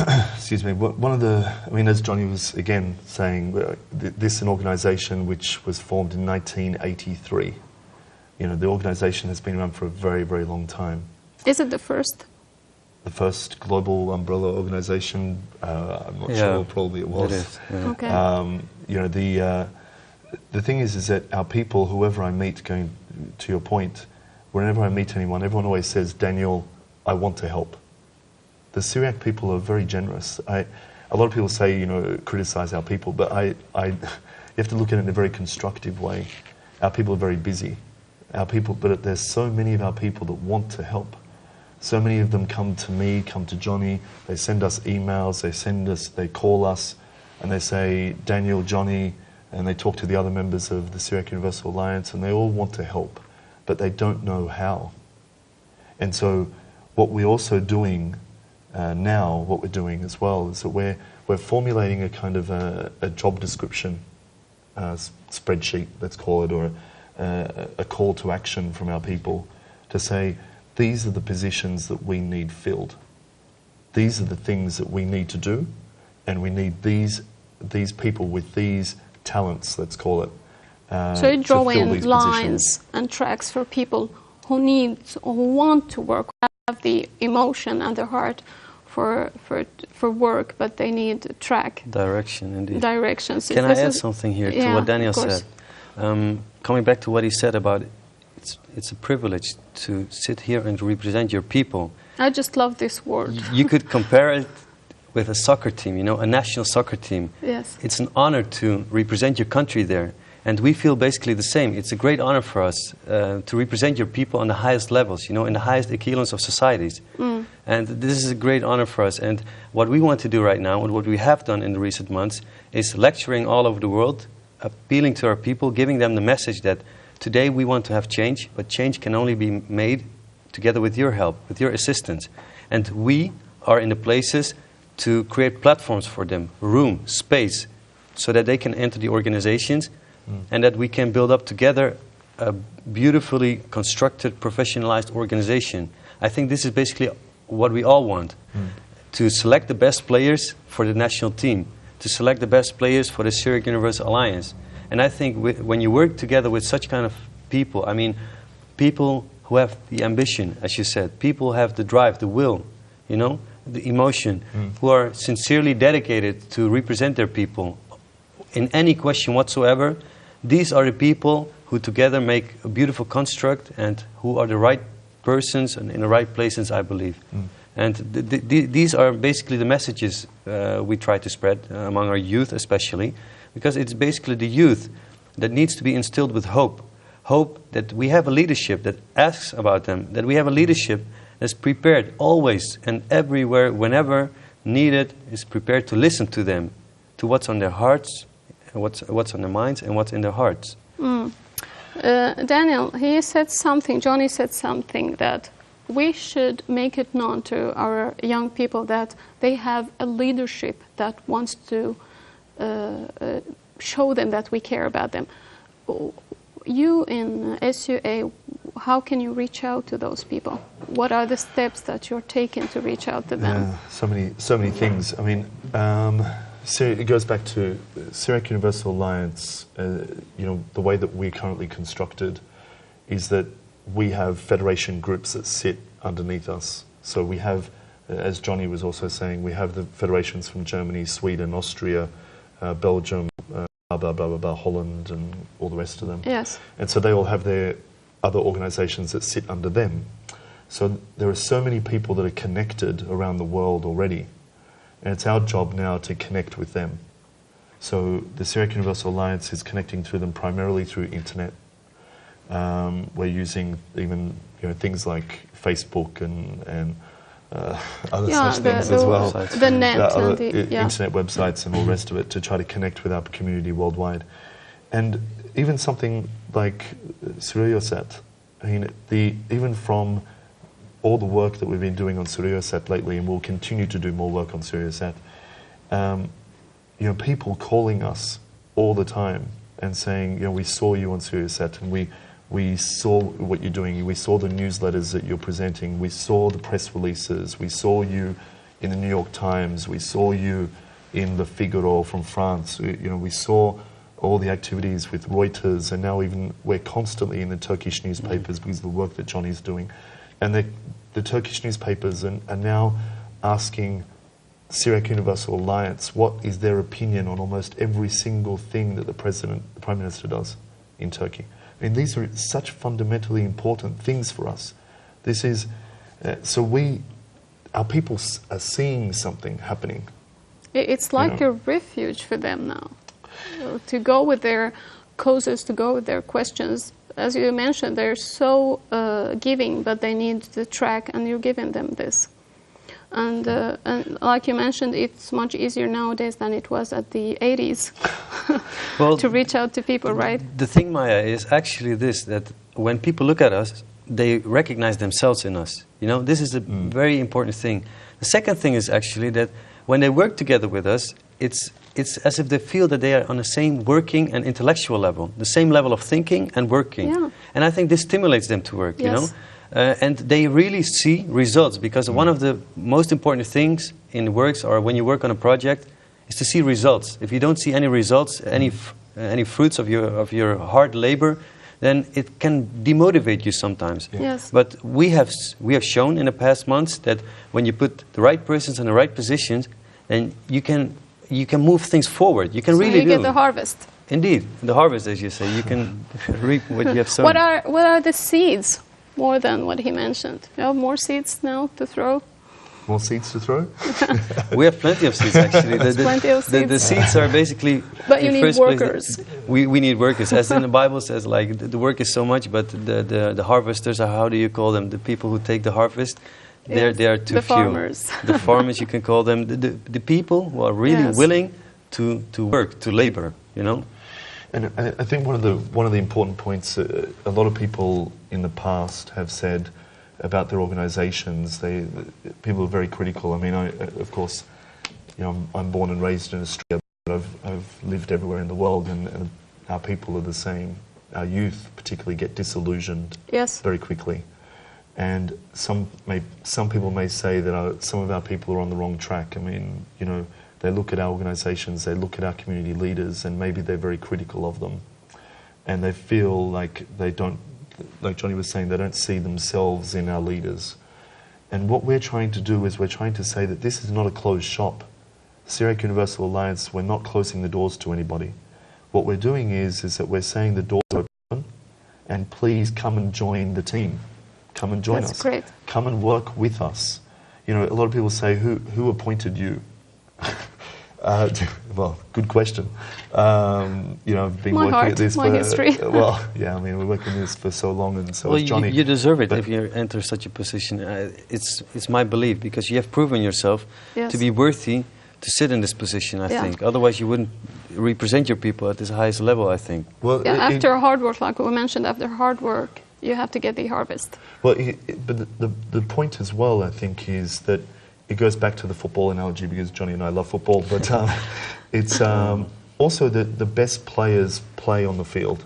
excuse me, one of the, I mean, as Johnny was again saying, this is an organisation which was formed in 1983. You know, the organisation has been around for a very, very long time. Is it the first? The first global umbrella organisation, I'm not sure, probably it was. It is, yeah. Okay. You know, the thing is that our people, whoever I meet, going to your point, whenever I meet anyone, everyone always says, Daniel, I want to help. The Syriac people are very generous. A lot of people say, you know, criticise our people, but you have to look at it in a very constructive way. Our people are very busy. Our people, but there's so many of our people that want to help. So many of them come to me, come to Johnny, they send us emails, they call us, and they say, Daniel, Johnny, and they talk to the other members of the Syriac Universal Alliance, and they all want to help, but they don't know how. And so what we're also doing now, what we're doing as well, is that we're formulating a kind of a job description spreadsheet, let's call it, or a call to action from our people to say, these are the positions that we need filled. These are the things that we need to do, and we need these people with these talents, let's call it. So you draw in lines and tracks for people who need or who want to work, who have the emotion and the heart for work, but they need a track. Direction, indeed. Directions. Can I add something here to what Daniel said? Coming back to what he said about it's a privilege to sit here and represent your people. I just love this word. You could compare it with a soccer team, you know, a national soccer team. Yes. It's an honor to represent your country there. And we feel basically the same. It's a great honor for us to represent your people on the highest levels, you know, in the highest echelons of societies. And this is a great honor for us. And what we want to do right now, and what we have done in the recent months, is lecturing all over the world, appealing to our people, giving them the message that today we want to have change, but change can only be made together with your help, with your assistance. And we are in the places to create platforms for them, room, space, so that they can enter the organizations and that we can build up together a beautifully constructed, professionalized organization. I think this is basically what we all want, to select the best players for the national team, to select the best players for the Syriac Universal Alliance. And I think when you work together with such kind of people, I mean, people who have the ambition, as you said, people who have the drive, the will, you know, the emotion, who are sincerely dedicated to represent their people in any question whatsoever, these are the people who together make a beautiful construct and who are the right persons and in the right places, I believe. And these are basically the messages we try to spread among our youth especially, because it's basically the youth that needs to be instilled with hope. Hope that we have a leadership that asks about them, that we have a leadership that's prepared always and everywhere, whenever needed, is prepared to listen to them, to what's on their hearts, what's on their minds, and what's in their hearts. Daniel, he said something, Johnny said something, that we should make it known to our young people that they have a leadership that wants to show them that we care about them. You in SUA, how can you reach out to those people? What are the steps that you're taking to reach out to them? Yeah, so many things. I mean, it goes back to Syriac Universal Alliance. You know, the way that we're currently constructed is that we have federation groups that sit underneath us. So we have, as Johnny was also saying, we have the federations from Germany, Sweden, Austria, Belgium, blah, blah, blah, blah, Holland, and all the rest of them. Yes. And so they all have their other organizations that sit under them. So there are so many people that are connected around the world already. And it's our job now to connect with them. So the Syriac Universal Alliance is connecting to them primarily through internet. We're using even things like Facebook and other such things as well. The net, internet websites and all the rest of it to try to connect with our community worldwide. And even something like Syriosat, I mean, even from all the work that we've been doing on Syriosat lately, and we'll continue to do more work on Syriosat, people calling us all the time and saying, we saw you on Syriosat, and we saw what you're doing, we saw the newsletters that you're presenting, we saw the press releases, we saw you in the New York Times. We saw you in Le Figaro from France. We saw all the activities with Reuters, and now even we're constantly in the Turkish newspapers because of the work that Johnny's doing. And the Turkish newspapers are now asking Syriac Universal Alliance what is their opinion on almost every single thing that the Prime Minister does in Turkey. I mean, these are such fundamentally important things for us. This is, our people are seeing something happening. It's like a refuge for them now. To go with their causes, to go with their questions. As you mentioned, they're so giving, but they need the track, and you're giving them this. And like you mentioned, it's much easier nowadays than it was at the 80s to reach out to people, right? The thing, Maya, is actually this, that when people look at us, they recognize themselves in us. This is a very important thing. The second thing is actually that when they work together with us, it's as if they feel that they are on the same working and intellectual level, the same level of thinking and working. Yeah. And I think this stimulates them to work, and they really see results, because one of the most important things in works, or when you work on a project, is to see results. If you don't see any results, any fruits of your hard labor, then it can demotivate you sometimes. Yeah. Yes. But we have shown in the past months that when you put the right persons in the right positions, then you can move things forward. You can really get the harvest. Indeed, the harvest, as you say, you can reap what you have sown. What are the seeds? More than what he mentioned. You have more seeds now to throw? More seeds to throw? We have plenty of seeds, actually. Plenty of seeds. The seeds are basically... But you need workers. We need workers. As in the Bible says, like, the work is so much, but the harvesters are, how do you call them? The people who take the harvest, they are too few. The farmers. The farmers, you can call them. The people who are really willing to work, to labor, And I think one of the important points, a lot of people in the past have said about their organisations. People are very critical. I mean, of course, I'm born and raised in Australia, but I've lived everywhere in the world, and our people are the same. Our youth particularly get disillusioned very quickly, and some people may say that some of our people are on the wrong track. I mean, they look at our organisations, they look at our community leaders, and maybe they're very critical of them. And they feel like they don't, like Johnny was saying, they don't see themselves in our leaders. And what we're trying to do is we're trying to say that this is not a closed shop. Syriac Universal Alliance, we're not closing the doors to anybody. What we're doing is that we're saying the doors are open, and please come and join the team. Come and join us. That's great. Come and work with us. A lot of people say, who appointed you? Well, good question. I've been working at this my history. Well, yeah, I mean, we're working on this for so long, and so is Johnny. You deserve it if you enter such a position. It's my belief, because you have proven yourself to be worthy to sit in this position, I think. Otherwise, you wouldn't represent your people at this highest level, I think. Well, after hard work, like we mentioned, after hard work, you have to get the harvest. Well, but the point as well, I think, is that it goes back to the football analogy, because Johnny and I love football, but it's also the best players play on the field,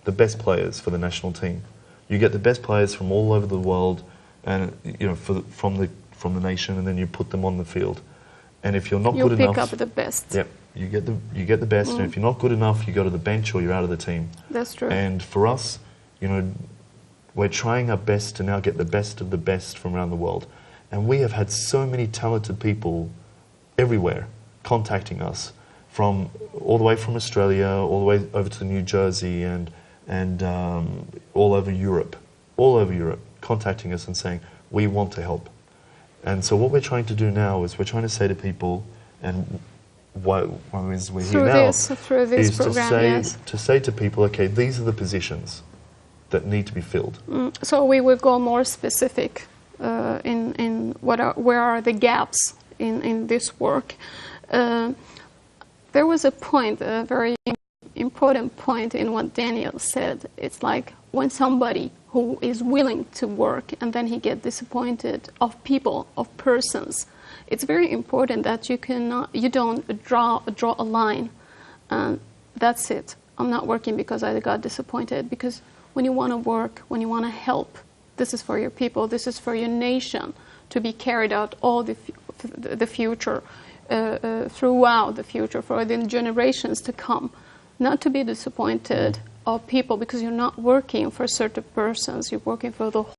the best players for the national team. You get the best players from all over the world, and from the nation, and then you put them on the field. And if you're not good enough, you'll pick up the best. Yep, you get the best, and if you're not good enough, you go to the bench or you're out of the team. That's true. And for us, we're trying our best to now get the best of the best from around the world. And we have had so many talented people everywhere contacting us, from all the way from Australia, all the way over to New Jersey, and all over Europe, contacting us and saying, we want to help. And so what we're trying to do now is we're trying to say to people, and why we're here now, through this program, to say to people, okay, these are the positions that need to be filled. So we will go more specific in where are the gaps in this work. There was a point, a very important point in what Daniel said. It's like when somebody who is willing to work and then he gets disappointed of people, of persons, it's very important that you don't draw a line and that's it. I'm not working because I got disappointed, because when you want to work, when you want to help, this is for your people, this is for your nation to be carried out all the the future, throughout the future, for the generations to come. Not to be disappointed of people, because you're not working for certain persons, you're working for the